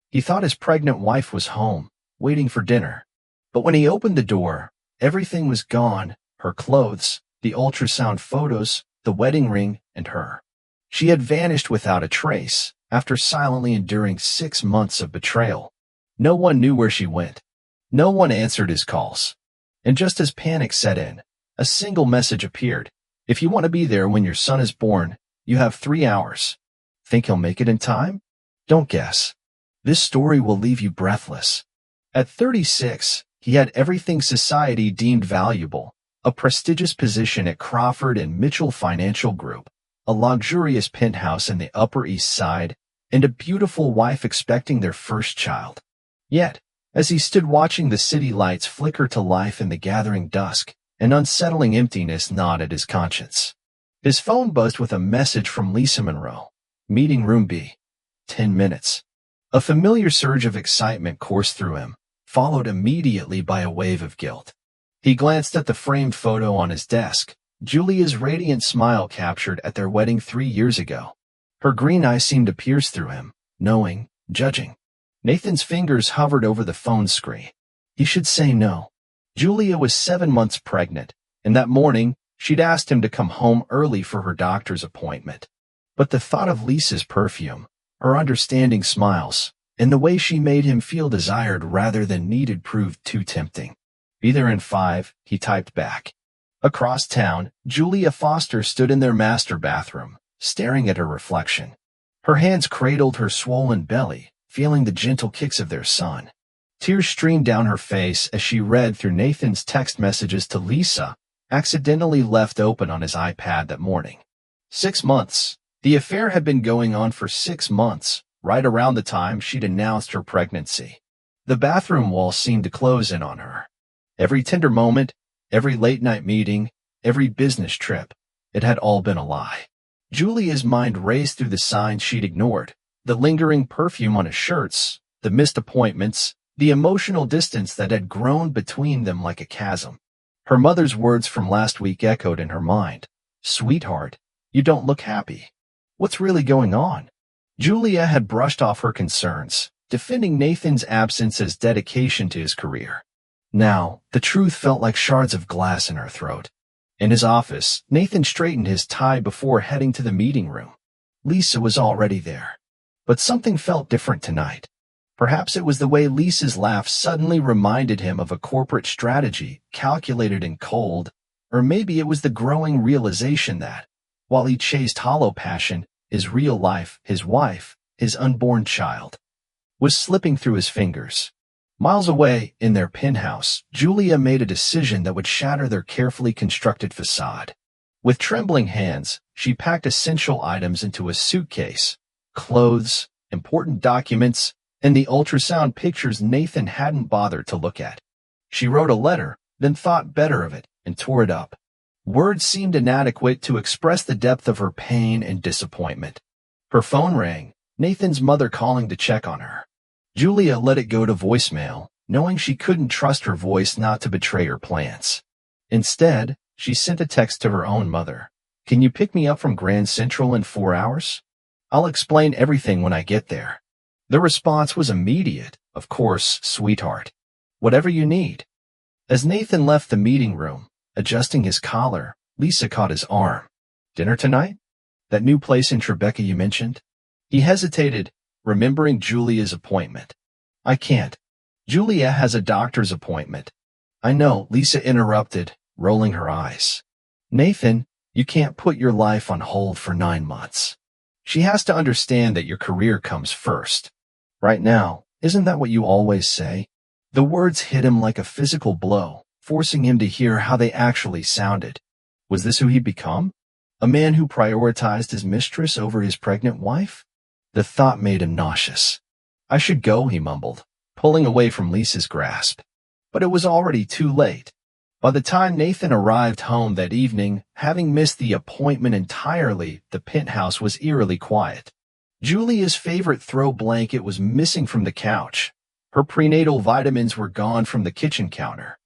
He thought his pregnant wife was home, waiting for dinner. But when he opened the door, everything was gone: her clothes, the ultrasound photos, the wedding ring, and her. She had vanished without a trace, after silently enduring 6 months of betrayal. No one knew where she went. No one answered his calls. And just as panic set in, a single message appeared. If you want to be there when your son is born, you have 3 hours. Think he'll make it in time? Don't guess. This story will leave you breathless. At 36, he had everything society deemed valuable: a prestigious position at Crawford and Mitchell Financial Group, a luxurious penthouse in the Upper East Side, and a beautiful wife expecting their first child. Yet, as he stood watching the city lights flicker to life in the gathering dusk, an unsettling emptiness gnawed at his conscience. His phone buzzed with a message from Lisa Monroe. Meeting room B. 10 minutes. A familiar surge of excitement coursed through him, followed immediately by a wave of guilt. He glanced at the framed photo on his desk, Julia's radiant smile captured at their wedding 3 years ago. Her green eyes seemed to pierce through him, knowing, judging. Nathan's fingers hovered over the phone screen. He should say no. Julia was 7 months pregnant, and that morning, she'd asked him to come home early for her doctor's appointment. But the thought of Lisa's perfume, her understanding smiles, and the way she made him feel desired rather than needed proved too tempting. Be there in 5, he typed back. Across town, Julia Foster stood in their master bathroom, staring at her reflection. Her hands cradled her swollen belly, feeling the gentle kicks of their son. Tears streamed down her face as she read through Nathan's text messages to Lisa, accidentally left open on his iPad that morning. 6 months. The affair had been going on for 6 months, right around the time she'd announced her pregnancy. The bathroom wall seemed to close in on her. Every tender moment, every late-night meeting, every business trip, it had all been a lie. Julia's mind raced through the signs she'd ignored: the lingering perfume on his shirts, the missed appointments, the emotional distance that had grown between them like a chasm. Her mother's words from last week echoed in her mind. Sweetheart, you don't look happy. What's really going on? Julia had brushed off her concerns, defending Nathan's absence as dedication to his career. Now, the truth felt like shards of glass in her throat. In his office, Nathan straightened his tie before heading to the meeting room. Lisa was already there. But something felt different tonight. Perhaps it was the way Lisa's laugh suddenly reminded him of a corporate strategy, calculated and cold, or maybe it was the growing realization that, while he chased hollow passion, his real life, his wife, his unborn child, was slipping through his fingers. Miles away, in their penthouse, Julia made a decision that would shatter their carefully constructed facade. With trembling hands, she packed essential items into a suitcase: clothes, important documents, and the ultrasound pictures Nathan hadn't bothered to look at. She wrote a letter, then thought better of it, and tore it up. Words seemed inadequate to express the depth of her pain and disappointment. Her phone rang, Nathan's mother calling to check on her. Julia let it go to voicemail, knowing she couldn't trust her voice not to betray her plans. Instead, she sent a text to her own mother. Can you pick me up from Grand Central in 4 hours? I'll explain everything when I get there. The response was immediate. Of course, sweetheart. Whatever you need. As Nathan left the meeting room, adjusting his collar, Lisa caught his arm. Dinner tonight? That new place in Tribeca you mentioned? He hesitated, remembering Julia's appointment. I can't. Julia has a doctor's appointment. I know, Lisa interrupted, rolling her eyes. Nathan, you can't put your life on hold for 9 months. She has to understand that your career comes first. Right now, isn't that what you always say? The words hit him like a physical blow, forcing him to hear how they actually sounded. Was this who he'd become? A man who prioritized his mistress over his pregnant wife? The thought made him nauseous. I should go, he mumbled, pulling away from Lisa's grasp. But it was already too late. By the time Nathan arrived home that evening, having missed the appointment entirely, the penthouse was eerily quiet. Julia's favorite throw blanket was missing from the couch. Her prenatal vitamins were gone from the kitchen counter.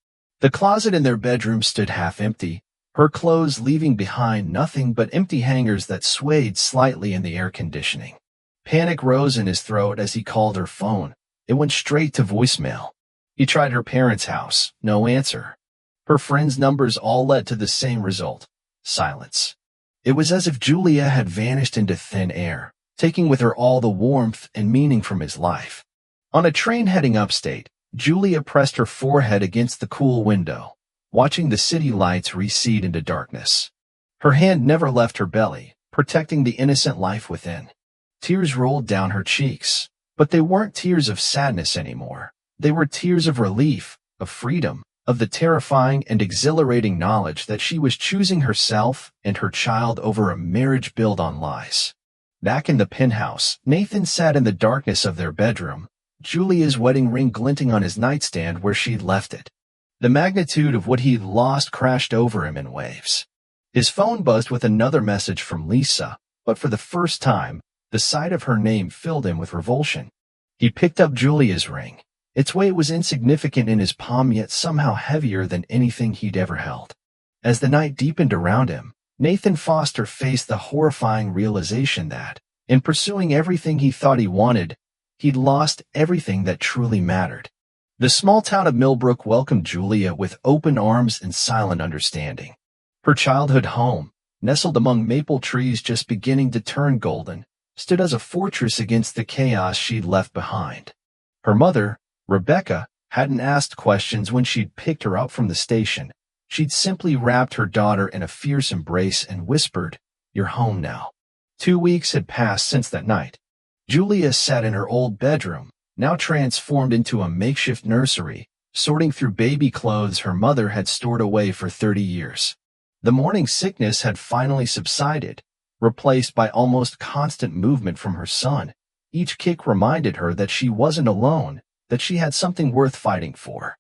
The closet in their bedroom stood half empty, her clothes leaving behind nothing but empty hangers that swayed slightly in the air conditioning. Panic rose in his throat as he called her phone. It went straight to voicemail. He tried her parents' house. No answer. Her friends' numbers all led to the same result. Silence. It was as if Julia had vanished into thin air, taking with her all the warmth and meaning from his life. On a train heading upstate, Julia pressed her forehead against the cool window, watching the city lights recede into darkness. Her hand never left her belly, protecting the innocent life within. Tears rolled down her cheeks, but they weren't tears of sadness anymore. They were tears of relief, of freedom, of the terrifying and exhilarating knowledge that she was choosing herself and her child over a marriage built on lies. Back in the penthouse, Nathan sat in the darkness of their bedroom, Julia's wedding ring glinting on his nightstand where she'd left it. The magnitude of what he'd lost crashed over him in waves. His phone buzzed with another message from Lisa, but for the first time, the sight of her name filled him with revulsion. He picked up Julia's ring. Its weight was insignificant in his palm, yet somehow heavier than anything he'd ever held. As the night deepened around him, Nathan Foster faced the horrifying realization that, in pursuing everything he thought he wanted, he'd lost everything that truly mattered. The small town of Millbrook welcomed Julia with open arms and silent understanding. Her childhood home, nestled among maple trees just beginning to turn golden, stood as a fortress against the chaos she'd left behind. Her mother, Rebecca, hadn't asked questions when she'd picked her up from the station. She'd simply wrapped her daughter in a fierce embrace and whispered, "You're home now." 2 weeks had passed since that night. Julia sat in her old bedroom, now transformed into a makeshift nursery, sorting through baby clothes her mother had stored away for 30 years. The morning sickness had finally subsided, replaced by almost constant movement from her son. Each kick reminded her that she wasn't alone, that she had something worth fighting for.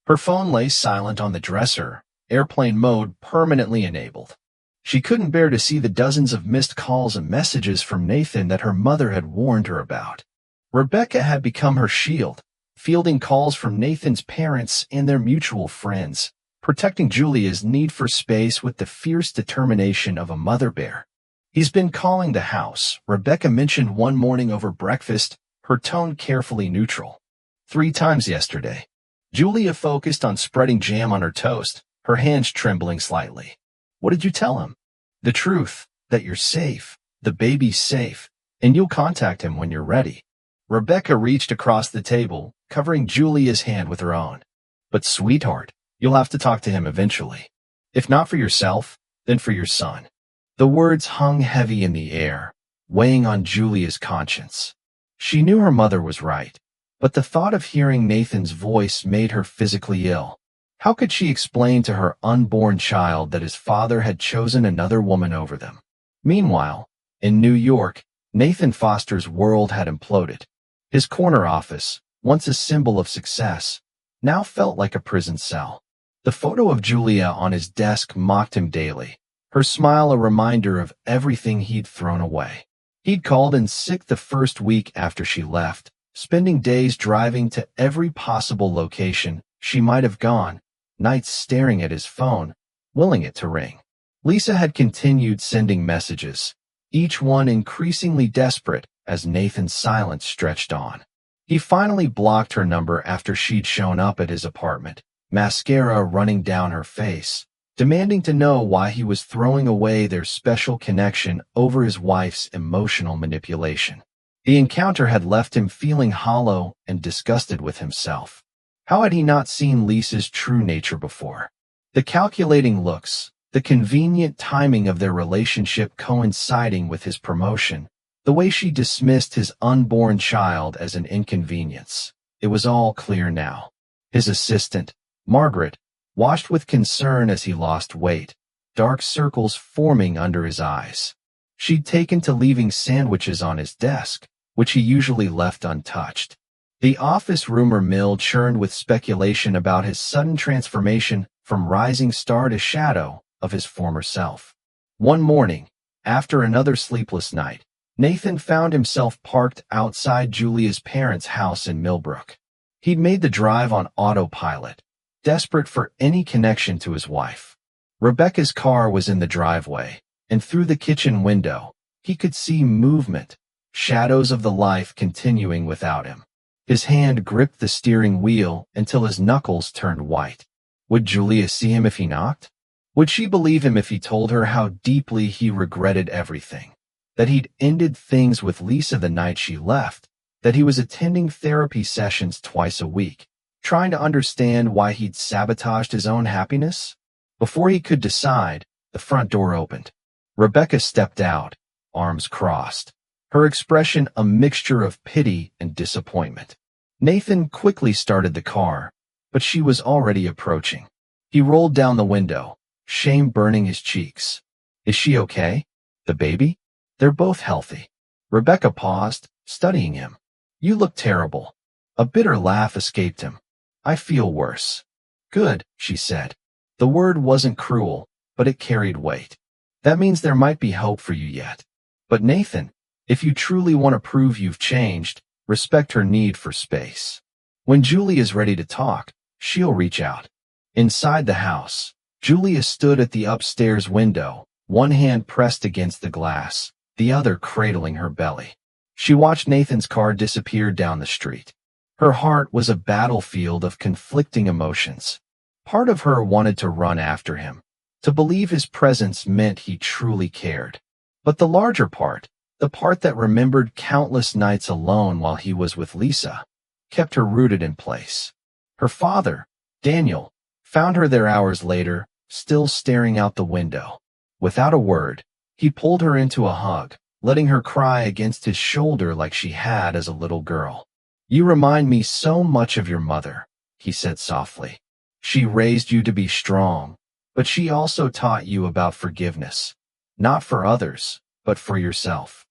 Her phone lay silent on the dresser, airplane mode permanently enabled. She couldn't bear to see the dozens of missed calls and messages from Nathan that her mother had warned her about. Rebecca had become her shield, fielding calls from Nathan's parents and their mutual friends, protecting Julia's need for space with the fierce determination of a mother bear. "He's been calling the house," Rebecca mentioned one morning over breakfast, her tone carefully neutral. 3 times yesterday. Julia focused on spreading jam on her toast, her hands trembling slightly. "What did you tell him?" "The truth, that you're safe, the baby's safe, and you'll contact him when you're ready." Rebecca reached across the table, covering Julia's hand with her own. "But sweetheart, you'll have to talk to him eventually. If not for yourself, then for your son." The words hung heavy in the air, weighing on Julia's conscience. She knew her mother was right, but the thought of hearing Nathan's voice made her physically ill. How could she explain to her unborn child that his father had chosen another woman over them? Meanwhile, in New York, Nathan Foster's world had imploded. His corner office, once a symbol of success, now felt like a prison cell. The photo of Julia on his desk mocked him daily, her smile a reminder of everything he'd thrown away. He'd called in sick the first week after she left, spending days driving to every possible location she might have gone, nights staring at his phone, willing it to ring. Lisa had continued sending messages, each one increasingly desperate as Nathan's silence stretched on. He finally blocked her number after she'd shown up at his apartment, mascara running down her face, demanding to know why he was throwing away their special connection over his wife's emotional manipulation. The encounter had left him feeling hollow and disgusted with himself. How had he not seen Lisa's true nature before? The calculating looks, the convenient timing of their relationship coinciding with his promotion, the way she dismissed his unborn child as an inconvenience. It was all clear now. His assistant, Margaret, watched with concern as he lost weight, dark circles forming under his eyes. She'd taken to leaving sandwiches on his desk, which he usually left untouched. The office rumor mill churned with speculation about his sudden transformation from rising star to shadow of his former self. One morning, after another sleepless night, Nathan found himself parked outside Julia's parents' house in Millbrook. He'd made the drive on autopilot, desperate for any connection to his wife. Rebecca's car was in the driveway, and through the kitchen window, he could see movement, shadows of the life continuing without him. His hand gripped the steering wheel until his knuckles turned white. Would Julia see him if he knocked? Would she believe him if he told her how deeply he regretted everything? That he'd ended things with Lisa the night she left, that he was attending therapy sessions twice a week, trying to understand why he'd sabotaged his own happiness? Before he could decide, the front door opened. Rebecca stepped out, arms crossed, her expression a mixture of pity and disappointment. Nathan quickly started the car, but she was already approaching. He rolled down the window, shame burning his cheeks. Is she okay? The baby? They're both healthy. Rebecca paused, studying him. You look terrible. A bitter laugh escaped him. I feel worse. Good, she said. The word wasn't cruel, but it carried weight. That means there might be hope for you yet. But Nathan, if you truly want to prove you've changed, respect her need for space. When Julie is ready to talk, she'll reach out. Inside the house, Julia stood at the upstairs window, one hand pressed against the glass, the other cradling her belly. She watched Nathan's car disappear down the street. Her heart was a battlefield of conflicting emotions. Part of her wanted to run after him, to believe his presence meant he truly cared. But the larger part, the part that remembered countless nights alone while he was with Lisa, kept her rooted in place. Her father, Daniel, found her there hours later, still staring out the window. Without a word, he pulled her into a hug, letting her cry against his shoulder like she had as a little girl. You remind me so much of your mother, he said softly. She raised you to be strong, but she also taught you about forgiveness. Not for others, but for yourself.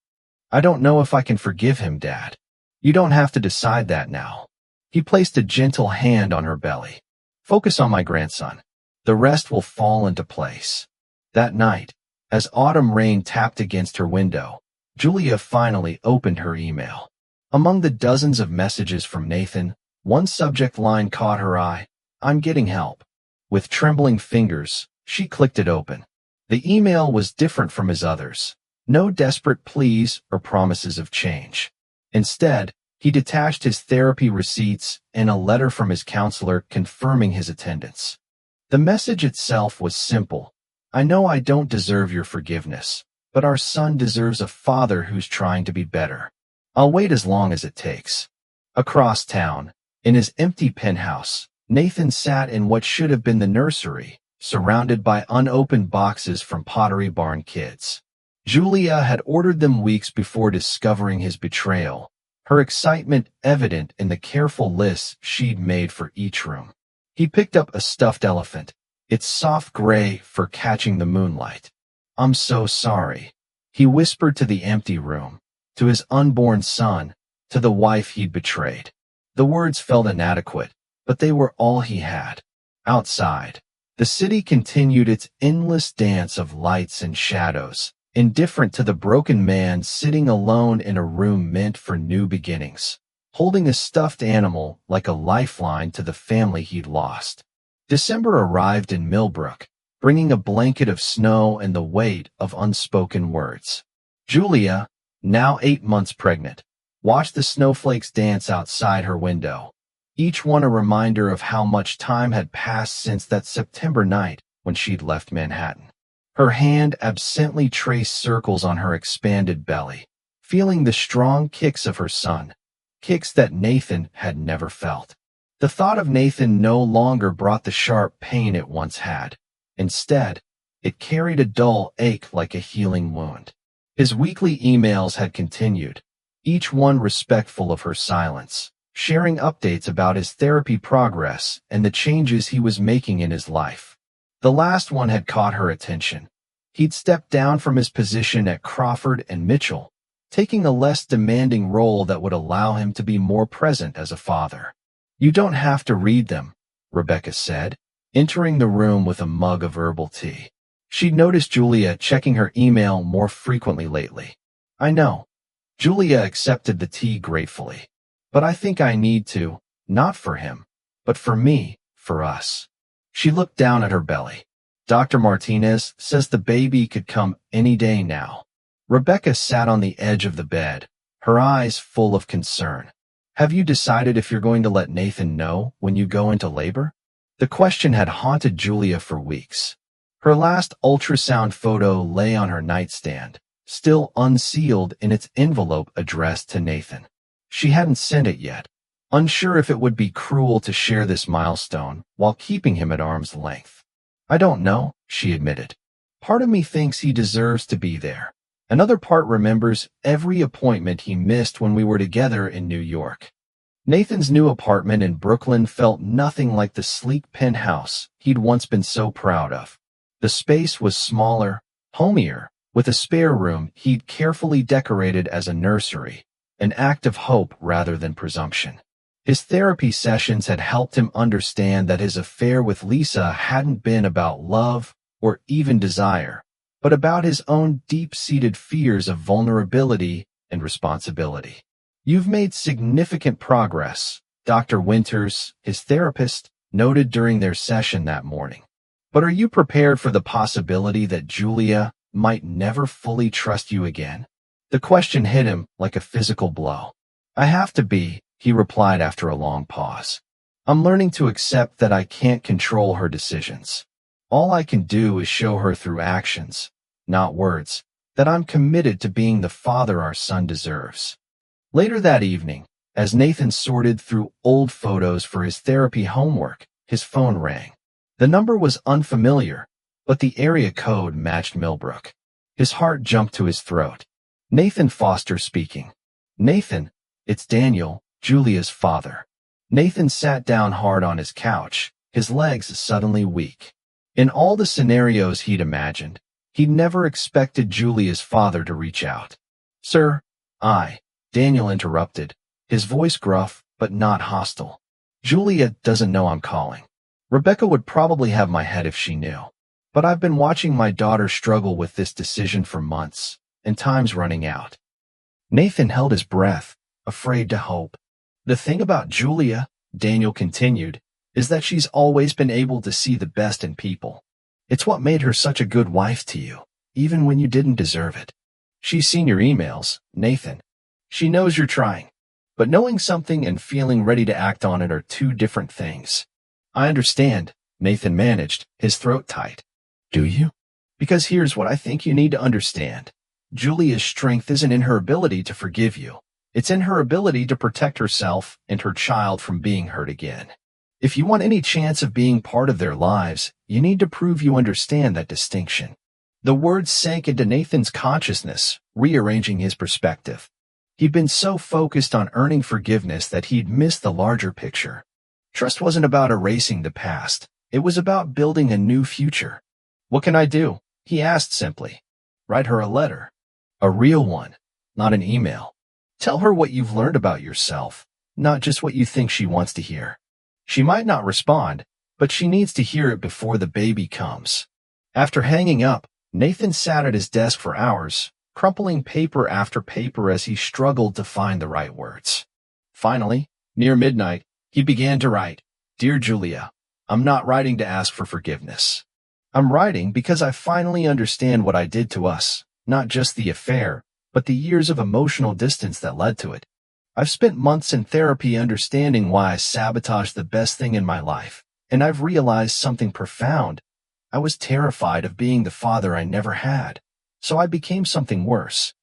I don't know if I can forgive him, Dad. You don't have to decide that now. He placed a gentle hand on her belly. Focus on my grandson. The rest will fall into place. That night, as autumn rain tapped against her window, Julia finally opened her email. Among the dozens of messages from Nathan, one subject line caught her eye. I'm getting help. With trembling fingers, she clicked it open. The email was different from his others. No desperate pleas or promises of change. Instead, he detached his therapy receipts and a letter from his counselor confirming his attendance. The message itself was simple. I know I don't deserve your forgiveness, but our son deserves a father who's trying to be better. I'll wait as long as it takes. Across town, in his empty penthouse, Nathan sat in what should have been the nursery, surrounded by unopened boxes from Pottery Barn Kids. Julia had ordered them weeks before discovering his betrayal, her excitement evident in the careful lists she'd made for each room. He picked up a stuffed elephant, its soft gray for catching the moonlight. I'm so sorry, he whispered to the empty room, to his unborn son, to the wife he'd betrayed. The words felt inadequate, but they were all he had. Outside, the city continued its endless dance of lights and shadows, indifferent to the broken man sitting alone in a room meant for new beginnings, holding a stuffed animal like a lifeline to the family he'd lost. December arrived in Millbrook, bringing a blanket of snow and the weight of unspoken words. Julia, now 8 months pregnant, watched the snowflakes dance outside her window, each one a reminder of how much time had passed since that September night when she'd left Manhattan. Her hand absently traced circles on her expanded belly, feeling the strong kicks of her son, kicks that Nathan had never felt. The thought of Nathan no longer brought the sharp pain it once had. Instead, it carried a dull ache like a healing wound. His weekly emails had continued, each one respectful of her silence, sharing updates about his therapy progress and the changes he was making in his life. The last one had caught her attention. He'd stepped down from his position at Crawford and Mitchell, taking a less demanding role that would allow him to be more present as a father. You don't have to read them, Rebecca said, entering the room with a mug of herbal tea. She'd noticed Julia checking her email more frequently lately. I know. Julia accepted the tea gratefully. But I think I need to, not for him, but for me, for us. She looked down at her belly. Dr. Martinez says the baby could come any day now. Rebecca sat on the edge of the bed, her eyes full of concern. Have you decided if you're going to let Nathan know when you go into labor? The question had haunted Julia for weeks. Her last ultrasound photo lay on her nightstand, still unsealed in its envelope addressed to Nathan. She hadn't sent it yet, unsure if it would be cruel to share this milestone while keeping him at arm's length. I don't know, she admitted. Part of me thinks he deserves to be there. Another part remembers every appointment he missed when we were together in New York. Nathan's new apartment in Brooklyn felt nothing like the sleek penthouse he'd once been so proud of. The space was smaller, homier, with a spare room he'd carefully decorated as a nursery, an act of hope rather than presumption. His therapy sessions had helped him understand that his affair with Lisa hadn't been about love or even desire, but about his own deep-seated fears of vulnerability and responsibility. You've made significant progress, Dr. Winters, his therapist, noted during their session that morning. But are you prepared for the possibility that Julia might never fully trust you again? The question hit him like a physical blow. I have to be, he replied after a long pause. I'm learning to accept that I can't control her decisions. All I can do is show her through actions, not words, that I'm committed to being the father our son deserves. Later that evening, as Nathan sorted through old photos for his therapy homework, his phone rang. The number was unfamiliar, but the area code matched Millbrook. His heart jumped to his throat. Nathan Foster speaking. Nathan, it's Daniel, Julia's father. Nathan sat down hard on his couch, his legs suddenly weak. In all the scenarios he'd imagined, he'd never expected Julia's father to reach out. Sir, Daniel interrupted, his voice gruff but not hostile. Julia doesn't know I'm calling. Rebecca would probably have my head if she knew. But I've been watching my daughter struggle with this decision for months, and time's running out. Nathan held his breath, afraid to hope. The thing about Julia, Daniel continued, is that she's always been able to see the best in people. It's what made her such a good wife to you, even when you didn't deserve it. She's seen your emails, Nathan. She knows you're trying. But knowing something and feeling ready to act on it are two different things. I understand, Nathan managed, his throat tight. Do you? Because here's what I think you need to understand. Julia's strength isn't in her ability to forgive you. It's in her ability to protect herself and her child from being hurt again. If you want any chance of being part of their lives, you need to prove you understand that distinction. The words sank into Nathan's consciousness, rearranging his perspective. He'd been so focused on earning forgiveness that he'd missed the larger picture. Trust wasn't about erasing the past. It was about building a new future. What can I do? He asked simply. Write her a letter. A real one, not an email. Tell her what you've learned about yourself, not just what you think she wants to hear. She might not respond, but she needs to hear it before the baby comes. After hanging up, Nathan sat at his desk for hours, crumpling paper after paper as he struggled to find the right words. Finally, near midnight, he began to write, Dear Julia, I'm not writing to ask for forgiveness. I'm writing because I finally understand what I did to us, not just the affair, but the years of emotional distance that led to it. I've spent months in therapy understanding why I sabotaged the best thing in my life, and I've realized something profound. I was terrified of being the father I never had, so I became something worse.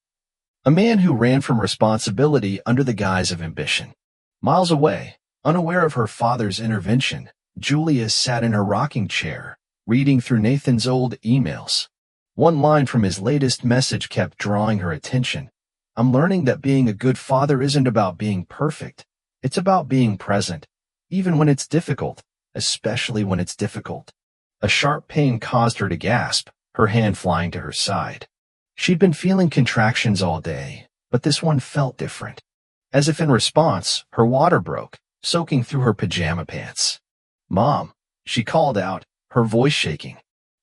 A man who ran from responsibility under the guise of ambition. Miles away, unaware of her father's intervention, Julia sat in her rocking chair, reading through Nathan's old emails. One line from his latest message kept drawing her attention. I'm learning that being a good father isn't about being perfect. It's about being present, even when it's difficult, especially when it's difficult. A sharp pain caused her to gasp, her hand flying to her side. She'd been feeling contractions all day, but this one felt different. As if in response, her water broke, soaking through her pajama pants. Mom, she called out, her voice shaking.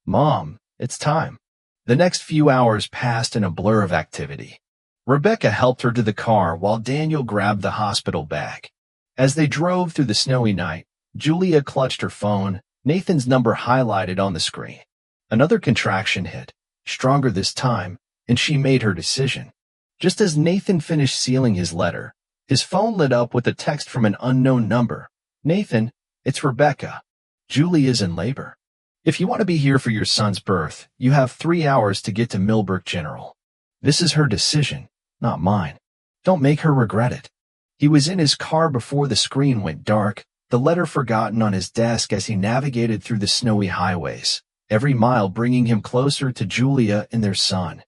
Mom, it's time. The next few hours passed in a blur of activity. Rebecca helped her to the car while Daniel grabbed the hospital bag. As they drove through the snowy night, Julia clutched her phone, Nathan's number highlighted on the screen. Another contraction hit, stronger this time, and she made her decision. Just as Nathan finished sealing his letter, his phone lit up with a text from an unknown number. "Nathan, it's Rebecca. Julia's in labor. If you want to be here for your son's birth, you have 3 hours to get to Millbrook General. This is her decision, not mine. Don't make her regret it." He was in his car before the screen went dark, the letter forgotten on his desk as he navigated through the snowy highways, every mile bringing him closer to Julia and their son.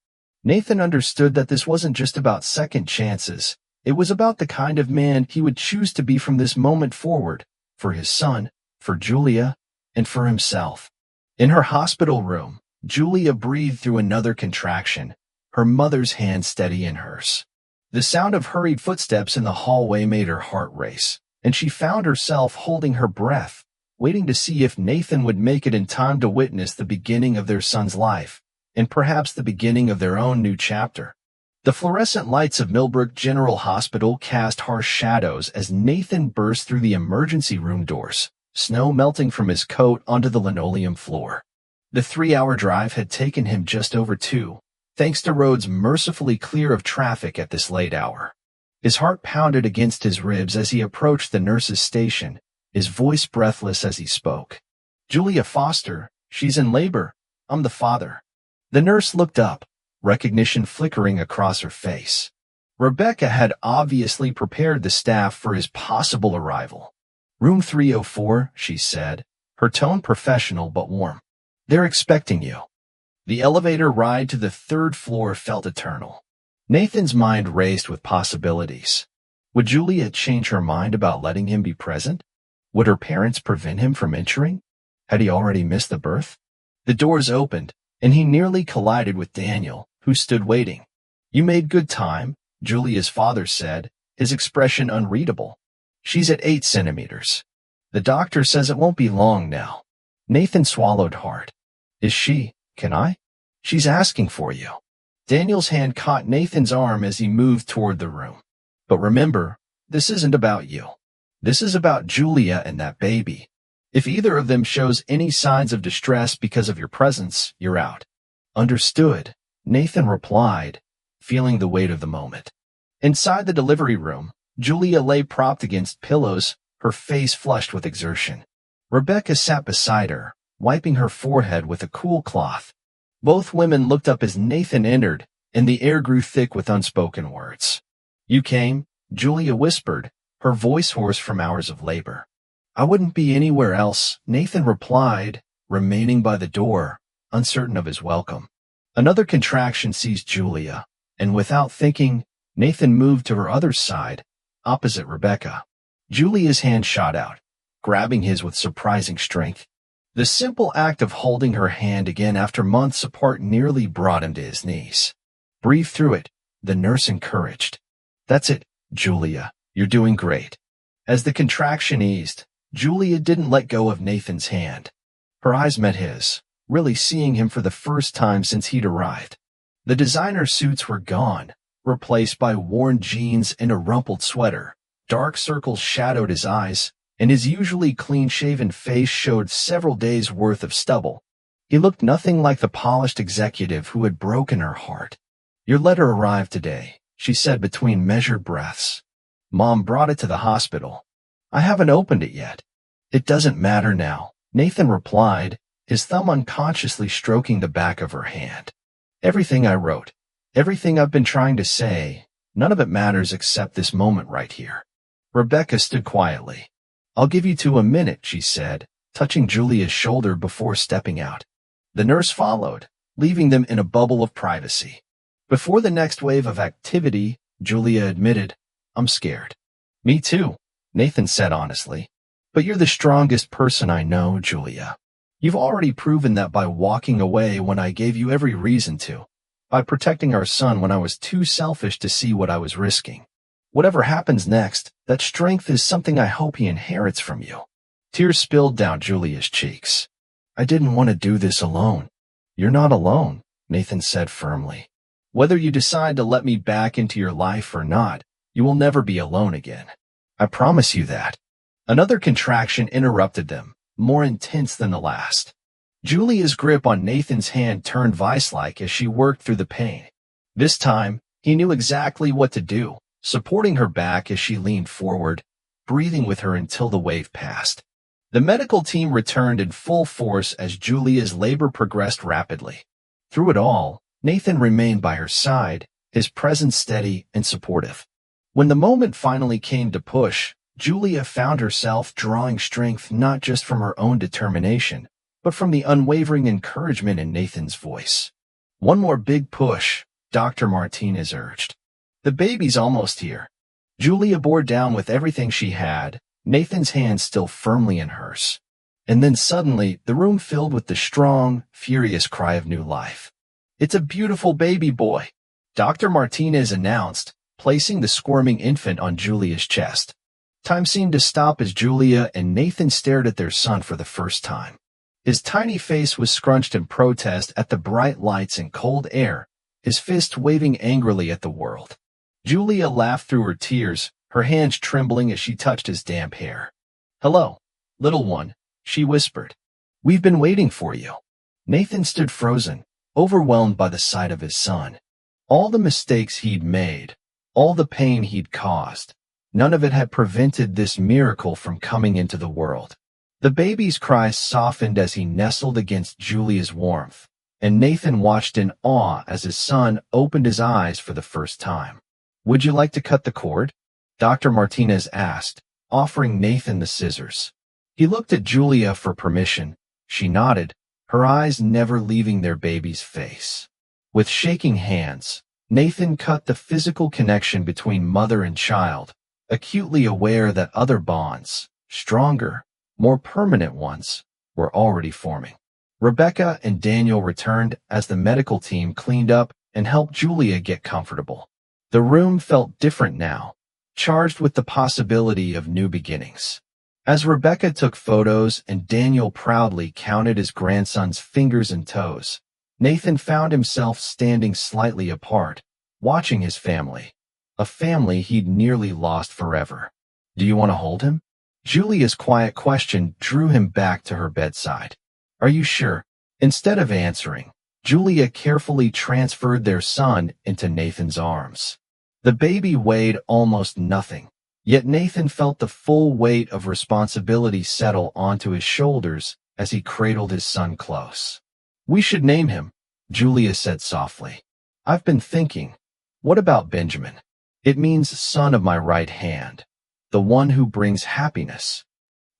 Nathan understood that this wasn't just about second chances. It was about the kind of man he would choose to be from this moment forward, for his son, for Julia, and for himself. In her hospital room, Julia breathed through another contraction, her mother's hand steady in hers. The sound of hurried footsteps in the hallway made her heart race, and she found herself holding her breath, waiting to see if Nathan would make it in time to witness the beginning of their son's life, and perhaps the beginning of their own new chapter. The fluorescent lights of Millbrook General Hospital cast harsh shadows as Nathan burst through the emergency room doors, snow melting from his coat onto the linoleum floor. The 3-hour drive had taken him just over 2, thanks to roads mercifully clear of traffic at this late hour. His heart pounded against his ribs as he approached the nurse's station, his voice breathless as he spoke. "Julia Foster, she's in labor. I'm the father." The nurse looked up, recognition flickering across her face. Rebecca had obviously prepared the staff for his possible arrival. "Room 304, she said, her tone professional but warm. "They're expecting you." The elevator ride to the 3rd floor felt eternal. Nathan's mind raced with possibilities. Would Julia change her mind about letting him be present? Would her parents prevent him from entering? Had he already missed the birth? The doors opened, and he nearly collided with Daniel, who stood waiting. "You made good time," Julia's father said, his expression unreadable. "She's at 8 centimeters. The doctor says it won't be long now." Nathan swallowed hard. "Is she? Can I?" "She's asking for you." Daniel's hand caught Nathan's arm as he moved toward the room. "But remember, this isn't about you. This is about Julia and that baby. If either of them shows any signs of distress because of your presence, you're out." "Understood," Nathan replied, feeling the weight of the moment. Inside the delivery room, Julia lay propped against pillows, her face flushed with exertion. Rebecca sat beside her, wiping her forehead with a cool cloth. Both women looked up as Nathan entered, and the air grew thick with unspoken words. "You came," Julia whispered, her voice hoarse from hours of labor. "I wouldn't be anywhere else," Nathan replied, remaining by the door, uncertain of his welcome. Another contraction seized Julia, and without thinking, Nathan moved to her other side, opposite Rebecca. Julia's hand shot out, grabbing his with surprising strength. The simple act of holding her hand again after months apart nearly brought him to his knees. "Breathe through it," the nurse encouraged. "That's it, Julia. You're doing great." As the contraction eased, Julia didn't let go of Nathan's hand. Her eyes met his, really seeing him for the first time since he'd arrived. The designer suits were gone, replaced by worn jeans and a rumpled sweater. Dark circles shadowed his eyes, and his usually clean-shaven face showed several days' worth of stubble. He looked nothing like the polished executive who had broken her heart. "Your letter arrived today," she said between measured breaths. "Mom brought it to the hospital. I haven't opened it yet." "It doesn't matter now," Nathan replied, his thumb unconsciously stroking the back of her hand. "Everything I wrote, everything I've been trying to say, none of it matters except this moment right here." Rebecca stood quietly. "I'll give you 2 a minute," she said, touching Julia's shoulder before stepping out. The nurse followed, leaving them in a bubble of privacy. Before the next wave of activity, Julia admitted, "I'm scared." "Me too," Nathan said honestly. "But you're the strongest person I know, Julia. You've already proven that by walking away when I gave you every reason to, by protecting our son when I was too selfish to see what I was risking. Whatever happens next, that strength is something I hope he inherits from you." Tears spilled down Julia's cheeks. "I didn't want to do this alone." "You're not alone," Nathan said firmly. "Whether you decide to let me back into your life or not, you will never be alone again. I promise you that." Another contraction interrupted them, more intense than the last. Julia's grip on Nathan's hand turned vice-like as she worked through the pain. This time, He knew exactly what to do, supporting her back as she leaned forward, breathing with her until the wave passed. The medical team returned in full force as Julia's labor progressed rapidly. Through it all, Nathan remained by her side, his presence steady and supportive. When the moment finally came to push, Julia found herself drawing strength not just from her own determination, but from the unwavering encouragement in Nathan's voice. "One more big push," Dr. Martinez urged. "The baby's almost here." Julia bore down with everything she had, Nathan's hand still firmly in hers. And then suddenly, the room filled with the strong, furious cry of new life. "It's a beautiful baby boy," Dr. Martinez announced, placing the squirming infant on Julia's chest. Time seemed to stop as Julia and Nathan stared at their son for the first time. His tiny face was scrunched in protest at the bright lights and cold air, his fist waving angrily at the world. Julia laughed through her tears, her hands trembling as she touched his damp hair. "Hello, little one," she whispered. "We've been waiting for you." Nathan stood frozen, overwhelmed by the sight of his son. All the mistakes he'd made, all the pain he'd caused, none of it had prevented this miracle from coming into the world. The baby's cries softened as he nestled against Julia's warmth, and Nathan watched in awe as his son opened his eyes for the first time. "Would you like to cut the cord?" Dr. Martinez asked, offering Nathan the scissors. He looked at Julia for permission. She nodded, her eyes never leaving their baby's face. With shaking hands, Nathan cut the physical connection between mother and child, acutely aware that other bonds, stronger, more permanent ones, were already forming. Rebecca and Daniel returned as the medical team cleaned up and helped Julia get comfortable. The room felt different now, charged with the possibility of new beginnings. As Rebecca took photos and Daniel proudly counted his grandson's fingers and toes, Nathan found himself standing slightly apart, watching his family, a family he'd nearly lost forever. "Do you want to hold him?" Julia's quiet question drew him back to her bedside. "Are you sure?" Instead of answering, Julia carefully transferred their son into Nathan's arms. The baby weighed almost nothing, yet Nathan felt the full weight of responsibility settle onto his shoulders as he cradled his son close. "We should name him," Julia said softly. "I've been thinking, what about Benjamin? It means son of my right hand, the one who brings happiness."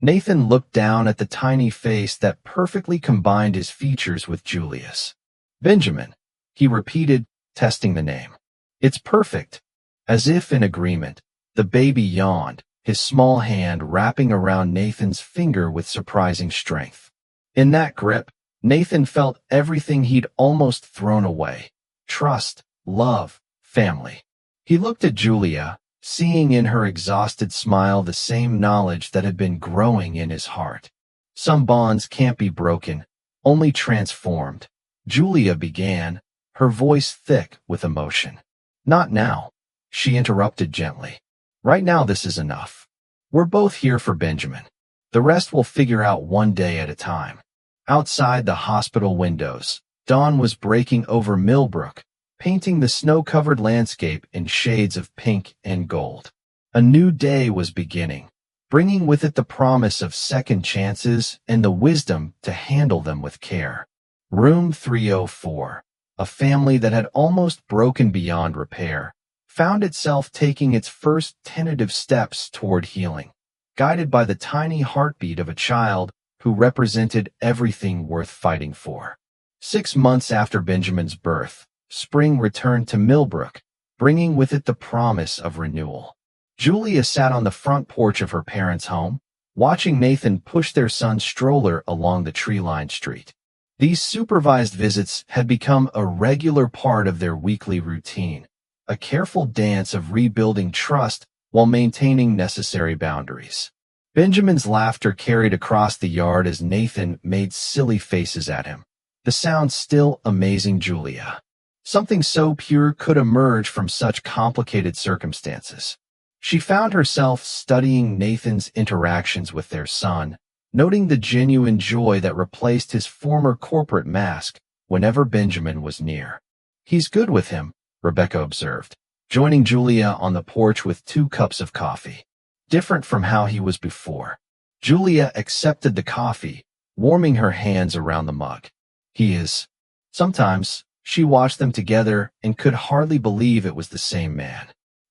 Nathan looked down at the tiny face that perfectly combined his features with Julia's. "Benjamin," he repeated, testing the name. "It's perfect." As if in agreement, the baby yawned, his small hand wrapping around Nathan's finger with surprising strength. In that grip, Nathan felt everything he'd almost thrown away: trust, love, family. He looked at Julia, seeing in her exhausted smile the same knowledge that had been growing in his heart. "Some bonds can't be broken, only transformed," Julia began, her voice thick with emotion. "Not now," she interrupted gently. "Right now this is enough. We're both here for Benjamin. The rest we'll figure out one day at a time." Outside the hospital windows, dawn was breaking over Millbrook, painting the snow-covered landscape in shades of pink and gold. A new day was beginning, bringing with it the promise of second chances and the wisdom to handle them with care. Room 304, a family that had almost broken beyond repair, found itself taking its first tentative steps toward healing, guided by the tiny heartbeat of a child who represented everything worth fighting for. 6 months after Benjamin's birth, spring returned to Millbrook, bringing with it the promise of renewal. Julia sat on the front porch of her parents' home, watching Nathan push their son's stroller along the tree-lined street. These supervised visits had become a regular part of their weekly routine, a careful dance of rebuilding trust while maintaining necessary boundaries. Benjamin's laughter carried across the yard as Nathan made silly faces at him, the sound still amazing Julia. Something so pure could emerge from such complicated circumstances. She found herself studying Nathan's interactions with their son, noting the genuine joy that replaced his former corporate mask whenever Benjamin was near. "He's good with him," Rebecca observed, joining Julia on the porch with 2 cups of coffee. Different from how he was before. Julia accepted the coffee, warming her hands around the mug. He is. Sometimes, she watched them together and could hardly believe it was the same man.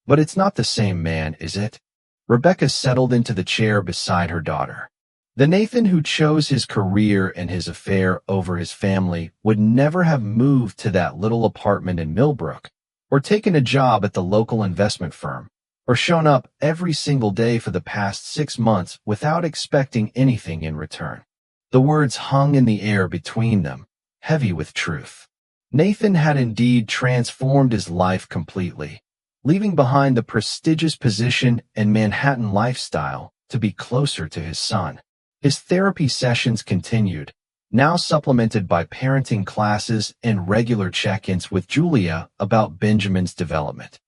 But it's not the same man, is it? Rebecca settled into the chair beside her daughter. The Nathan who chose his career and his affair over his family would never have moved to that little apartment in Millbrook, or taken a job at the local investment firm, or shown up every single day for the past 6 months without expecting anything in return. The words hung in the air between them, heavy with truth. Nathan had indeed transformed his life completely, leaving behind the prestigious position and Manhattan lifestyle to be closer to his son. His therapy sessions continued, now supplemented by parenting classes and regular check-ins with Julia about Benjamin's development.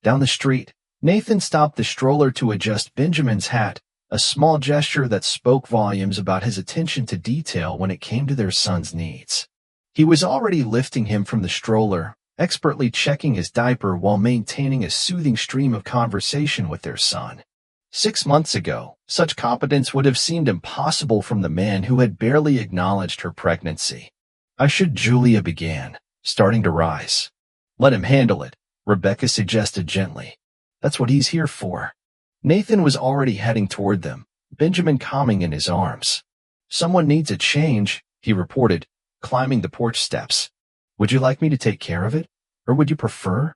Down the street, Nathan stopped the stroller to adjust Benjamin's hat, a small gesture that spoke volumes about his attention to detail when it came to their son's needs. He was already lifting him from the stroller, expertly checking his diaper while maintaining a soothing stream of conversation with their son. 6 months ago, such competence would have seemed impossible from the man who had barely acknowledged her pregnancy. Julia began, starting to rise. Let him handle it, Rebecca suggested gently. That's what he's here for. Nathan was already heading toward them, Benjamin calming in his arms. Someone needs a change, he reported, climbing the porch steps. Would you like me to take care of it? Or would you prefer?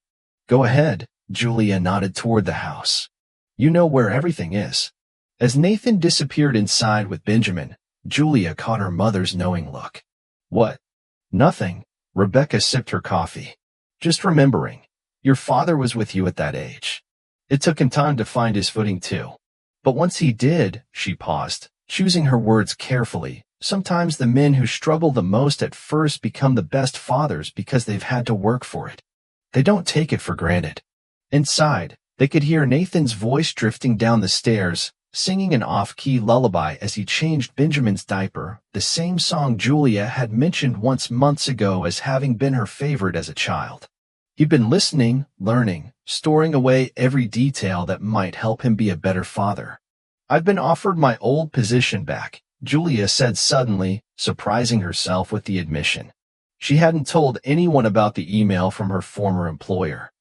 Go ahead, Julia nodded toward the house. You know where everything is. As Nathan disappeared inside with Benjamin, Julia caught her mother's knowing look. What? Nothing. Rebecca sipped her coffee. Just remembering. Your father was with you at that age. It took him time to find his footing too. But once he did, she paused, choosing her words carefully. Sometimes the men who struggle the most at first become the best fathers because they've had to work for it. They don't take it for granted. Inside, they could hear Nathan's voice drifting down the stairs, singing an off-key lullaby as he changed Benjamin's diaper, the same song Julia had mentioned once months ago as having been her favorite as a child. He'd been listening, learning, storing away every detail that might help him be a better father. I've been offered my old position back, Julia said suddenly, surprising herself with the admission. She hadn't told anyone about the email from her former employer.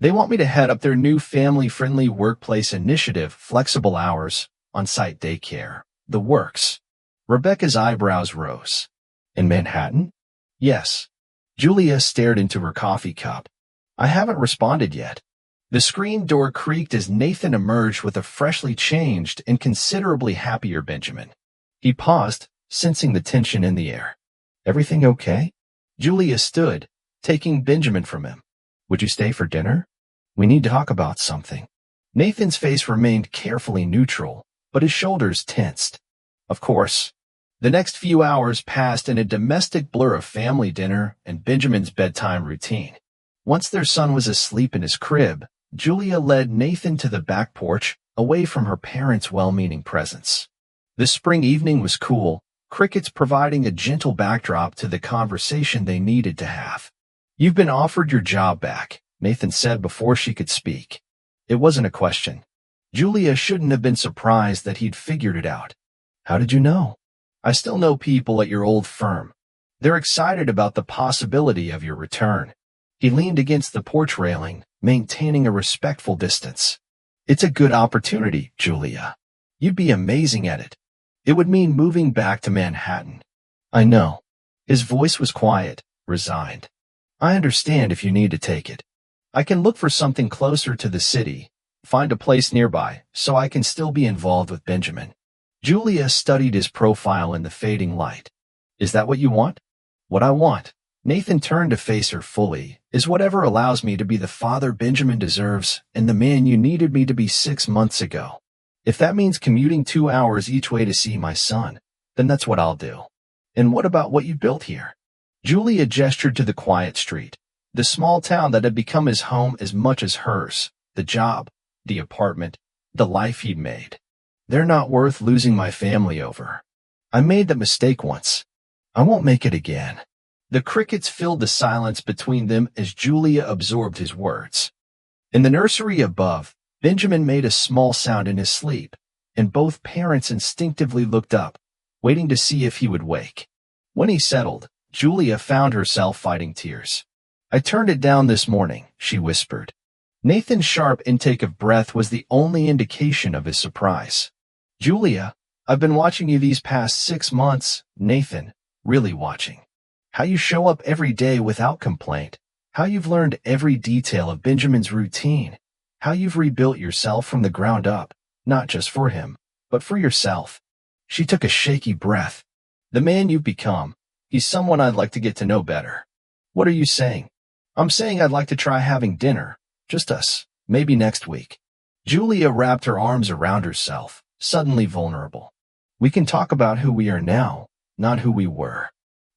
They want me to head up their new family-friendly workplace initiative, flexible hours, on-site daycare, the works. Rebecca's eyebrows rose. In Manhattan? Yes. Julia stared into her coffee cup. I haven't responded yet. The screen door creaked as Nathan emerged with a freshly changed and considerably happier Benjamin. He paused, sensing the tension in the air. Everything okay? Julia stood, taking Benjamin from him. Would you stay for dinner? We need to talk about something. Nathan's face remained carefully neutral, but his shoulders tensed. Of course. The next few hours passed in a domestic blur of family dinner and Benjamin's bedtime routine. Once their son was asleep in his crib, Julia led Nathan to the back porch, away from her parents' well-meaning presence. The spring evening was cool, crickets providing a gentle backdrop to the conversation they needed to have. You've been offered your job back, Nathan said before she could speak. It wasn't a question. Julia shouldn't have been surprised that he'd figured it out. How did you know? I still know people at your old firm. They're excited about the possibility of your return. He leaned against the porch railing, maintaining a respectful distance. It's a good opportunity, Julia. You'd be amazing at it. It would mean moving back to Manhattan. I know. His voice was quiet, resigned. I understand if you need to take it. I can look for something closer to the city, find a place nearby, so I can still be involved with Benjamin. Julia studied his profile in the fading light. Is that what you want? What I want, Nathan turned to face her fully, is whatever allows me to be the father Benjamin deserves and the man you needed me to be 6 months ago. If that means commuting 2 hours each way to see my son, then that's what I'll do. And what about what you built here? Julia gestured to the quiet street, the small town that had become his home as much as hers, the job, the apartment, the life he'd made. They're not worth losing my family over. I made that mistake once. I won't make it again. The crickets filled the silence between them as Julia absorbed his words. In the nursery above, Benjamin made a small sound in his sleep, and both parents instinctively looked up, waiting to see if he would wake. When he settled, Julia found herself fighting tears. "I turned it down this morning," she whispered. Nathan's sharp intake of breath was the only indication of his surprise. "Julia, I've been watching you these past 6 months, Nathan, really watching. How you show up every day without complaint, how you've learned every detail of Benjamin's routine, how you've rebuilt yourself from the ground up, not just for him, but for yourself." She took a shaky breath. "The man you've become, he's someone I'd like to get to know better." "What are you saying?" "I'm saying I'd like to try having dinner. Just us, maybe next week." Julia wrapped her arms around herself, suddenly vulnerable. "We can talk about who we are now, not who we were.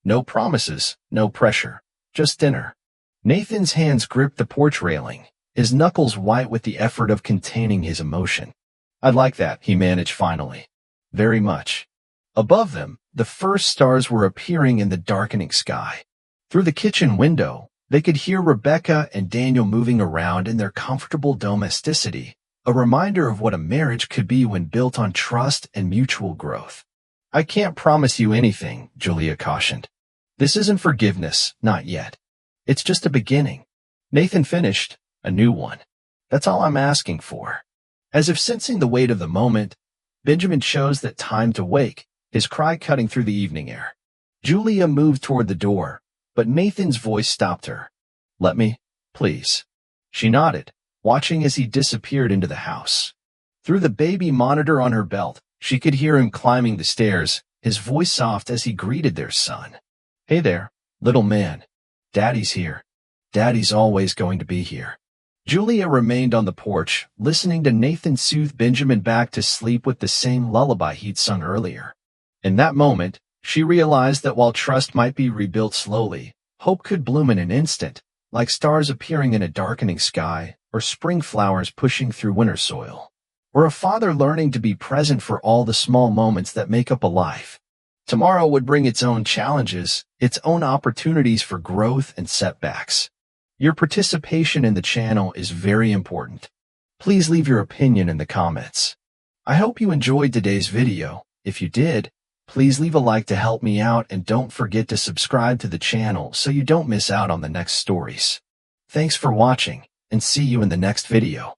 No promises, no pressure, just dinner." Nathan's hands gripped the porch railing, his knuckles white with the effort of containing his emotion. "I'd like that," he managed finally. "Very much." Above them, the first stars were appearing in the darkening sky. Through the kitchen window, they could hear Rebecca and Daniel moving around in their comfortable domesticity, a reminder of what a marriage could be when built on trust and mutual growth. "I can't promise you anything," Julia cautioned. "This isn't forgiveness, not yet. It's just a beginning." Nathan finished, "A new one. That's all I'm asking for." As if sensing the weight of the moment, Benjamin chose that time to wake, his cry cutting through the evening air. Julia moved toward the door, but Nathan's voice stopped her. "Let me, please." She nodded, watching as he disappeared into the house. Through the baby monitor on her belt, she could hear him climbing the stairs, his voice soft as he greeted their son. "Hey there, little man. Daddy's here. Daddy's always going to be here." Julia remained on the porch, listening to Nathan soothe Benjamin back to sleep with the same lullaby he'd sung earlier. In that moment, she realized that while trust might be rebuilt slowly, hope could bloom in an instant, like stars appearing in a darkening sky, or spring flowers pushing through winter soil, or a father learning to be present for all the small moments that make up a life. Tomorrow would bring its own challenges, its own opportunities for growth and setbacks. Your participation in the channel is very important. Please leave your opinion in the comments. I hope you enjoyed today's video. If you did, please leave a like to help me out and don't forget to subscribe to the channel so you don't miss out on the next stories. Thanks for watching, and see you in the next video.